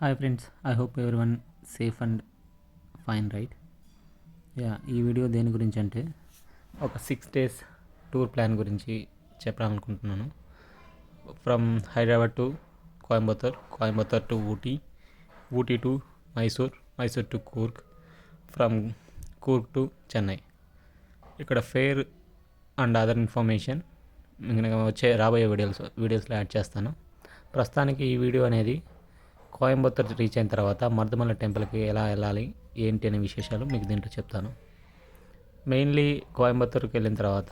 Hi friends, I hope everyone safe and fine right. ఈ video దేని గురించి అంటే ఒక 6 days టూర్ ప్లాన్ గురించి చెప్పాలనుకుంటున్నాను. From Hyderabad to Coimbatore, Coimbatore to Ooty, Ooty to Mysore, Mysore to Coorg, from Coorg to Chennai. ఇక్కడ ఫేర్ అండ్ అదర్ ఇన్ఫర్మేషన్ వచ్చే రాబోయే వీడియోస్లో యాడ్ చేస్తాను. ప్రస్తుతానికి ఈ వీడియో అనేది కోయంబత్తూర్ రీచ్ అయిన తర్వాత మర్దమల్ల టెంపుల్కి ఎలా వెళ్ళాలి ఏంటి అనే విశేషాలు మీకు దీంట్లో చెప్తాను. మెయిన్లీ కోయంబత్తూర్కి వెళ్ళిన తర్వాత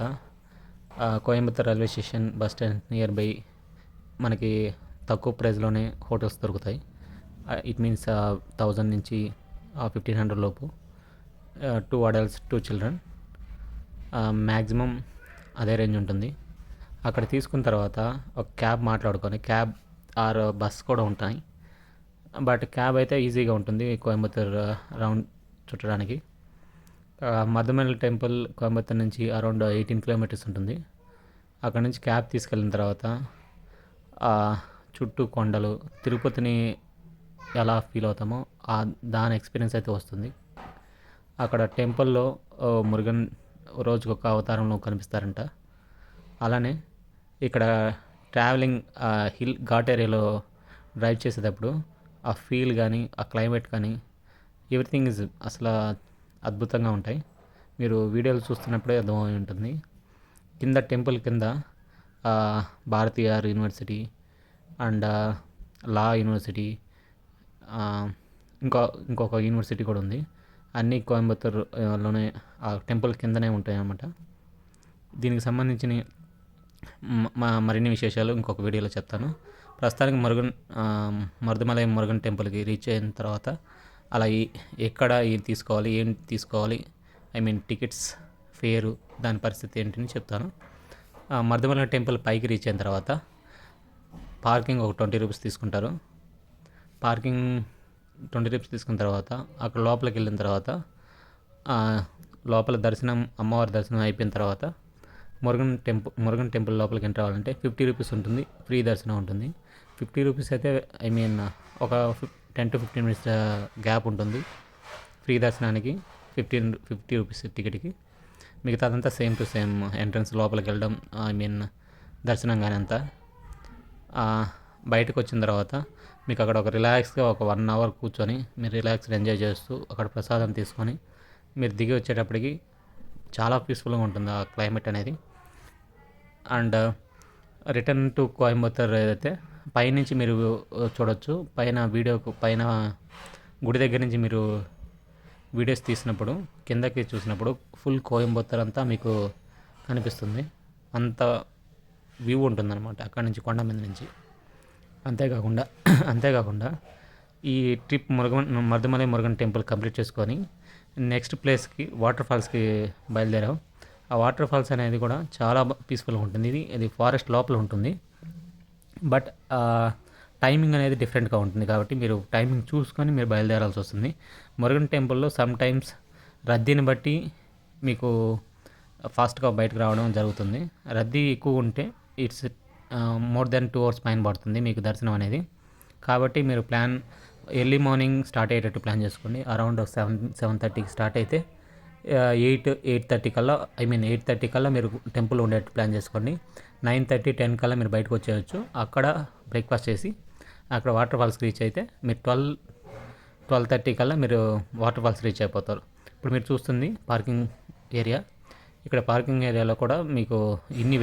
Coimbatore railway station bus stand near by మనకి తక్కువ ప్రైస్లోనే హోటల్స్ దొరుకుతాయి. ఇట్ మీన్స్ 1000 నుంచి 1500 లోపు, 2 adults 2 children, మ్యాక్సిమం అదే రేంజ్ ఉంటుంది. అక్కడ తీసుకున్న తర్వాత ఒక క్యాబ్ మాట్లాడుకొని, క్యాబ్ ఆర్ బస్ కూడా ఉంటాయి, బట్ క్యాబ్ అయితే ఈజీగా ఉంటుంది కోయంబత్తూర్ రౌండ్ చుట్టడానికి. మర్దమల్ల టెంపుల్ కోయంబత్తూర్ నుంచి అరౌండ్ 18 kilometers ఉంటుంది. అక్కడ నుంచి క్యాబ్ తీసుకెళ్ళిన తర్వాత చుట్టూ కొండలు, తిరుపతిని ఎలా ఫీల్ అవుతామో దాని ఎక్స్పీరియన్స్ అయితే వస్తుంది. అక్కడ టెంపుల్లో మురుగన్ రోజుకొక అవతారంలో కనిపిస్తారంట. అలానే ఇక్కడ ట్రావెలింగ్ హిల్ ఘాట్ ఏరియాలో డ్రైవ్ చేసేటప్పుడు ఆ ఫీల్ కానీ, ఆ క్లైమేట్ కానీ, ఎవ్రీథింగ్ ఇస్ అసలు అద్భుతంగా ఉంటాయి. మీరు వీడియోలు చూస్తున్నప్పుడే అర్థమై ఉంటుంది. కింద టెంపుల్ కింద భారతీయ యూనివర్సిటీ అండ్ లా యూనివర్సిటీ, ఇంకొక యూనివర్సిటీ కూడా ఉంది. అన్నీ కోయంబత్తూర్లోనే ఆ టెంపుల్ కిందనే ఉంటాయి అన్నమాట. దీనికి సంబంధించిన మరిన్ని విశేషాలు ఇంకొక వీడియోలో చెప్తాను. ప్రస్తుతానికి మరుదమలై మురుగన్ టెంపుల్కి రీచ్ అయిన తర్వాత అలా ఎక్కడ ఏం తీసుకోవాలి, ఐ మీన్ టికెట్స్, ఫేరు, దాని పరిస్థితి ఏంటని చెప్తాను. మరుదమలై టెంపుల్ పైకి రీచ్ అయిన తర్వాత పార్కింగ్ ఒక 20 rupees తీసుకుంటారు. పార్కింగ్ 20 rupees తీసుకున్న తర్వాత అక్కడ లోపలికి వెళ్ళిన తర్వాత లోపల దర్శనం, అమ్మవారి దర్శనం అయిపోయిన తర్వాత మురుగన్ టెంపుల్ లోపలికి ఎంటర్ అవ్వాలంటే 50 rupees ఉంటుంది. ఫ్రీ దర్శనం ఉంటుంది. 50 rupees అయితే ఐ మీన్ ఒక 10 to 15 minutes గ్యాప్ ఉంటుంది ఫ్రీ దర్శనానికి. 50 rupees టికెట్కి. మిగతాదంతా సేమ్ టు సేమ్ ఎంట్రన్స్ లోపలికి వెళ్ళడం, ఐ మీన్ దర్శనం కానీ అంతా. బయటకు వచ్చిన తర్వాత మీకు అక్కడ ఒక రిలాక్స్గా ఒక 1 hour కూర్చొని మీరు రిలాక్స్గా ఎంజాయ్ చేస్తూ అక్కడ ప్రసాదం తీసుకొని మీరు దిగి వచ్చేటప్పటికి చాలా పీస్ఫుల్గా ఉంటుంది ఆ క్లైమేట్ అనేది. అండ్ రిటర్న్ టు కోయంబత్తూర్ అయితే పైనుంచి మీరు చూడొచ్చు. పైన గుడి దగ్గర నుంచి మీరు వీడియోస్ తీసినప్పుడు కిందకి చూసినప్పుడు ఫుల్ కోయంబత్తూర్ అంతా మీకు కనిపిస్తుంది. అంత వ్యూ ఉంటుందన్నమాట అక్కడ నుంచి, కొండ మీద నుంచి. అంతేకాకుండా ఈ ట్రిప్ మర్దమలై మురుగన్ టెంపుల్ కంప్లీట్ చేసుకొని నెక్స్ట్ ప్లేస్కి వాటర్ ఫాల్స్కి బయలుదేరాం. ఆ వాటర్ ఫాల్స్ అనేది కూడా చాలా పీస్ఫుల్గా ఉంటుంది. ఇది ఫారెస్ట్ లోపల ఉంటుంది, బట్ టైమింగ్ అనేది డిఫరెంట్గా ఉంటుంది. కాబట్టి మీరు టైమింగ్ చూసుకొని మీరు బయలుదేరాల్సి వస్తుంది. మురుగన్ టెంపుల్లో సమ్ టైమ్స్ రద్దీని బట్టి మీకు ఫాస్ట్గా బయటకు రావడం జరుగుతుంది. రద్దీ ఎక్కువ ఉంటే ఇట్స్ మోర్ దెన్ 2 hours పైన పడుతుంది మీకు దర్శనం అనేది. కాబట్టి మీరు ఎర్లీ మార్నింగ్ స్టార్ట్ అయ్యేటట్టు ప్లాన్ చేసుకోండి. అరౌండ్ 7:30కి స్టార్ట్ అయితే 8:30 కల్లా, ఐ మీన్ 8:30 కల్లా మీరు టెంపుల్ ఉండేట్టు ప్లాన్ చేసుకోండి. 9:30, 10 కల్లా మీరు బయటకు వచ్చేయచ్చు. అక్కడ బ్రేక్ఫాస్ట్ చేసి అక్కడ వాటర్ ఫాల్స్కి రీచ్ అయితే మీరు 12:30 కల్లా మీరు వాటర్ ఫాల్స్ రీచ్ అయిపోతారు. ఇప్పుడు మీరు చూస్తుంది పార్కింగ్ ఏరియా. ఇక్కడ పార్కింగ్ ఏరియాలో కూడా మీకు ఇన్ని